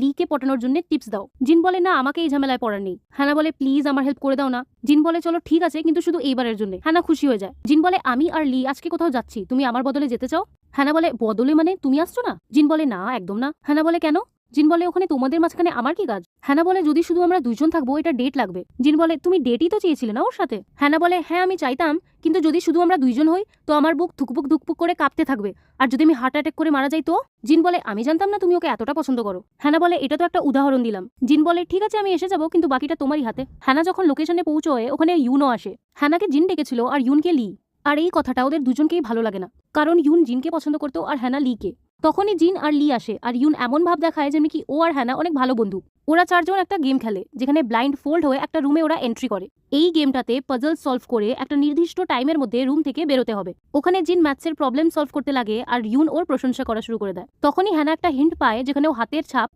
লিকে পটানোর জন্য টিপস দাও। জিন বলে না, আমাকে এই ঝামেলায় পড়ার নেই। হ্যানা বলে প্লিজ আমার হেল্প করে দাও না। জিন বলে চলো ঠিক আছে, কিন্তু শুধু এইবারের জন্য। হ্যানা খুশি হয়ে যায়। জিন বলে আমি আর লি আজকে কোথাও যাচ্ছি, তুমি আমার বদলে যেতে চাও? হ্যানা বলে বদলে মানে তুমি আসছো না? জিন বলে না, একদম না। হ্যানা বলে কেন? জিন বলে ওখানে তোমাদের মাঝখানে আমার কি কাজ? হ্যানা বলে যদি শুধু আমরা দুজন থাকবো এটা ডেট লাগবে। জিন বলে তুমি ডেটই তো চেয়েছিলে না ওর সাথে? হ্যানা বলে হ্যাঁ আমি চাইতাম, কিন্তু যদি শুধু আমরা দুইজন হই তো আমার বুক ধুকপুক ধুকপুক করে কাঁপতে থাকবে, আর যদি আমি হার্ট অ্যাটাক করে মারা যাই তো? জিন বলে আমি জানতাম না তুমি ওকে এতটা পছন্দ করো। হ্যানা বলে এটা তো একটা উদাহরণ দিলাম। জিন বলে ঠিক আছে আমি এসে যাবো, কিন্তু বাকিটা তোমারই হাতে। হ্যানা যখন লোকেশনে পৌঁছয় ওখানে ইউনও আসে। হ্যানাকে জিন ডেকেছিল আর ইউনকে লি। আর এই কথাটা ওদের দুজনকেই ভালো লাগে না, কারণ ইউন জিনকে পছন্দ করতো আর হ্যানা লিকে। তখনই জিন আর লি আসে আর ইউন এমন ভাব দেখায় যেমনি কি ও আর হ্যানা অনেক ভালো বন্ধু। ওরা চারজন একটা গেম খেলে যেখানে ব্লাইন্ড ফোল্ড হয়ে একটা রুমে ওরা এন্ট্রি করে। এই গেমটাতে পাজল সলভ করে একটা নির্দিষ্ট টাইমের মধ্যে রুম থেকে বেরোতে হবে। ওখানে জিন ম্যাথসের প্রবলেম সলভ করতে লাগে আর ইউন ওর প্রশংসা করা শুরু করে দেয়। তখনই হ্যানা একটা হিন্ট পায় যেখানে ও হাতের ছাপ